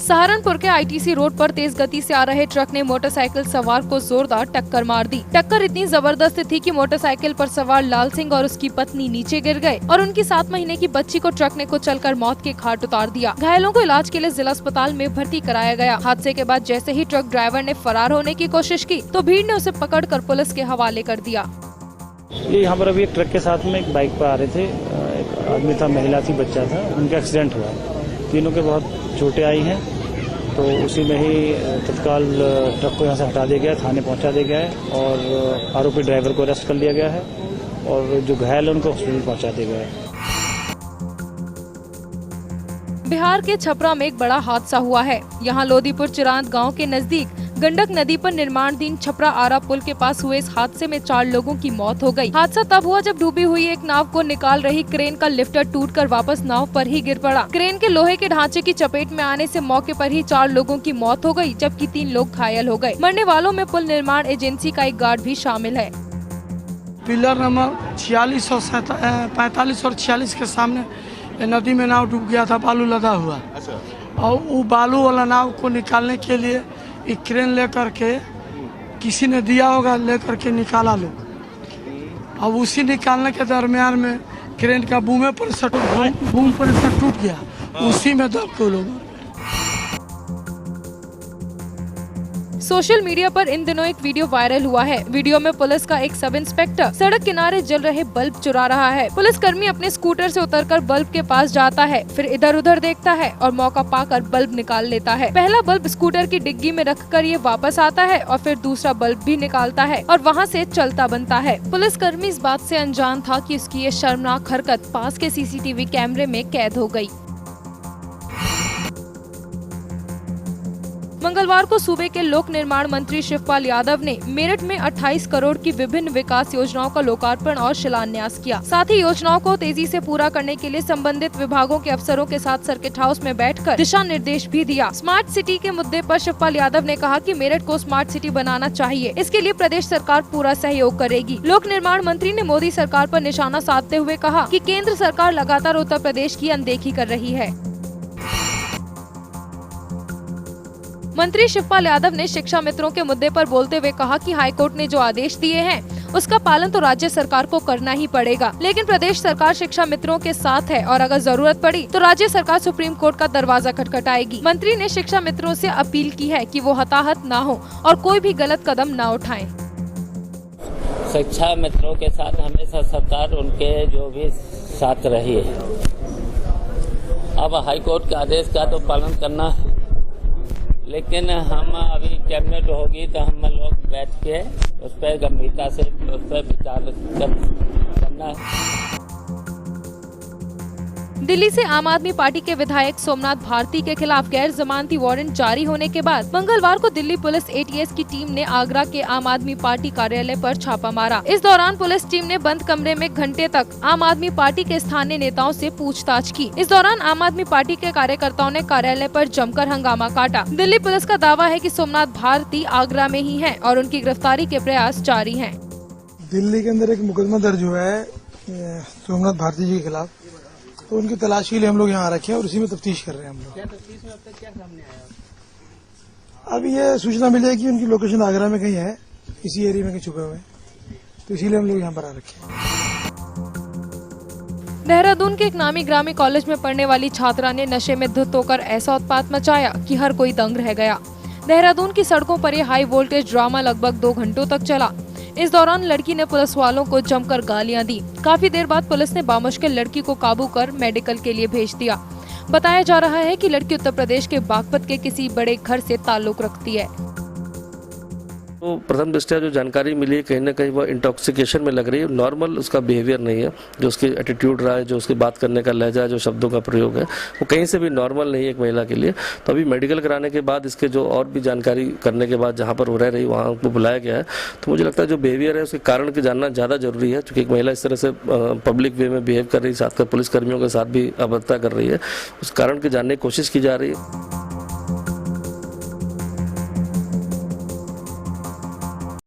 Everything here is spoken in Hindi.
सहारनपुर के आईटीसी रोड पर तेज गति से आ रहे ट्रक ने मोटरसाइकिल सवार को जोरदार टक्कर मार दी। टक्कर इतनी जबरदस्त थी कि मोटरसाइकिल पर सवार लाल सिंह और उसकी पत्नी नीचे गिर गए और उनकी 7 महीने की बच्ची को ट्रक ने कुचलकर मौत के घाट उतार दिया। घायलों को इलाज के लिए जिला अस्पताल में भर्ती कराया गया। हादसे के बाद जैसे ही ट्रक ड्राइवर ने फरार होने की कोशिश की तो भीड़ ने उसे पकड़कर पुलिस के हवाले कर दिया। ये यहाँ पर अभी एक ट्रक के साथ में एक बाइक पर आ रहे थे, एक आदमी था, महिला थी, बच्चा था, उनका एक्सीडेंट हुआ। तीनों के बहुत चोटें आई हैं, तो उसी में ही तत्काल ट्रक को यहाँ से हटा दिया गया, थाने पहुँचा दिया गया है और आरोपी ड्राइवर को अरेस्ट कर लिया गया है और जो घायल है उनको हॉस्पिटल पहुँचा दिया गया है। बिहार के छपरा में एक बड़ा हादसा हुआ है। यहाँ लोदीपुर चिरांद गांव के नजदीक गंडक नदी पर निर्माणाधीन छपरा आरा पुल के पास हुए इस हादसे में 4 लोगों की मौत हो गई। हादसा तब हुआ जब डूबी हुई एक नाव को निकाल रही क्रेन का लिफ्टर टूटकर वापस नाव पर ही गिर पड़ा। क्रेन के लोहे के ढांचे की चपेट में आने से मौके पर ही 4 लोगों की मौत हो गई, जबकि 3 लोग घायल हो गए। मरने वालों में पुल निर्माण एजेंसी का एक गार्ड भी शामिल है। पिलर नंबर 46 और 45 और 46 के सामने नदी में नाव डूब गया था, बालू लदा हुआ। और वो बालू वाला नाव को निकालने के लिए एक क्रेन लेकर के किसी ने दिया होगा, लेकर के निकाला लोग। अब उसी निकालने के दरमियान में क्रेन का बूम पर टूट गया, उसी में दब के लोग। सोशल मीडिया पर इन दिनों एक वीडियो वायरल हुआ है। वीडियो में पुलिस का एक सब इंस्पेक्टर सड़क किनारे जल रहे बल्ब चुरा रहा है। पुलिस कर्मी अपने स्कूटर से उतरकर बल्ब के पास जाता है, फिर इधर उधर देखता है और मौका पाकर बल्ब निकाल लेता है। पहला बल्ब स्कूटर की डिग्गी में रखकर ये वापस आता है और फिर दूसरा बल्ब भी निकालता है और वहाँ से चलता बनता है। पुलिस कर्मी इस बात से अनजान था कि उसकी ये शर्मनाक हरकत पास के सीसीटीवी कैमरे में कैद हो गयी। मंगलवार को सूबे के लोक निर्माण मंत्री शिवपाल यादव ने मेरठ में 28 करोड़ की विभिन्न विकास योजनाओं का लोकार्पण और शिलान्यास किया। साथ ही योजनाओं को तेजी से पूरा करने के लिए संबंधित विभागों के अफसरों के साथ सर्किट हाउस में बैठकर दिशा निर्देश भी दिया। स्मार्ट सिटी के मुद्दे पर शिवपाल यादव ने कहा कि मेरठ को स्मार्ट सिटी बनाना चाहिए। इसके लिए प्रदेश सरकार पूरा सहयोग करेगी। लोक निर्माण मंत्री ने मोदी सरकार पर निशाना साधते हुए कहा कि केंद्र सरकार लगातार उत्तर प्रदेश की अनदेखी कर रही है। मंत्री शिवपाल यादव ने शिक्षा मित्रों के मुद्दे पर बोलते हुए कहा कि हाईकोर्ट ने जो आदेश दिए हैं उसका पालन तो राज्य सरकार को करना ही पड़ेगा, लेकिन प्रदेश सरकार शिक्षा मित्रों के साथ है और अगर जरूरत पड़ी तो राज्य सरकार सुप्रीम कोर्ट का दरवाजा खटखटाएगी। मंत्री ने शिक्षा मित्रों से अपील की है कि वो हताहत न हो और कोई भी गलत कदम न उठाएं। शिक्षा मित्रों के साथ हमेशा सरकार उनके जो भी साथ रही है। अब हाईकोर्ट के आदेश का तो पालन करना है, लेकिन हम अभी कैबिनेट होगी तो हम लोग बैठ के उस पर गंभीरता से उस पर विचार करना है। दिल्ली से आम आदमी पार्टी के विधायक सोमनाथ भारती के खिलाफ गैर जमानती वारंट जारी होने के बाद मंगलवार को दिल्ली पुलिस एटीएस की टीम ने आगरा के आम आदमी पार्टी कार्यालय पर छापा मारा। इस दौरान पुलिस टीम ने बंद कमरे में घंटे तक आम आदमी पार्टी के स्थानीय नेताओं से पूछताछ की। इस दौरान आम आदमी पार्टी के कार्यकर्ताओं ने कार्यालय पर जमकर हंगामा काटा। दिल्ली पुलिस का दावा है कि सोमनाथ भारती आगरा में ही है और उनकी गिरफ्तारी के प्रयास जारी हैं। दिल्ली के अंदर एक मुकदमा दर्ज हुआ है सोमनाथ भारती जी के खिलाफ, तो उनकी तलाश के लिए हम लोग यहाँ रखे हैं और उसी में तफ्तीश कर रहे हैं हम लोग। क्या तफ्तीश में अब तक क्या सामने आया? अब ये सूचना मिली है कि उनकी लोकेशन आगरा में कहीं है, इसी एरिया में कहीं छुपे हुए हैं, तो इसीलिए हम लोग यहाँ पर आ रखे हैं। देहरादून के एक नामी ग्रामी कॉलेज में पढ़ने वाली छात्रा ने नशे में धुत होकर ऐसा उत्पात मचाया कि हर कोई दंग रह गया। देहरादून की सड़कों पर यह हाई वोल्टेज ड्रामा लगभग 2 घंटों तक चला। इस दौरान लड़की ने पुलिस वालों को जमकर गालियां दी। काफी देर बाद पुलिस ने बामुश्किल लड़की को काबू कर मेडिकल के लिए भेज दिया। बताया जा रहा है कि लड़की उत्तर प्रदेश के बागपत के किसी बड़े घर से ताल्लुक रखती है। तो प्रथम दृष्टया जो जानकारी मिली है कहीं ना कहीं वो इंटॉक्सिकेशन में लग रही है, नॉर्मल उसका बिहेवियर नहीं है। जो उसकी एटीट्यूड रहा है, जो उसकी बात करने का लहजा, जो शब्दों का प्रयोग है, वो कहीं से भी नॉर्मल नहीं है एक महिला के लिए। तो अभी मेडिकल कराने के बाद इसके जो और भी जानकारी करने के बाद जहाँ पर वो रह रही वहाँ को बुलाया गया है। तो मुझे लगता है जो बिहेवियर है उसके कारण के जानना ज़्यादा जरूरी है, क्योंकि एक महिला इस तरह से पब्लिक वे में बिहेव कर रही है, साथ पुलिस कर्मियों के साथ भी अभद्रता कर रही है, उस कारण के जानने की कोशिश की जा रही है।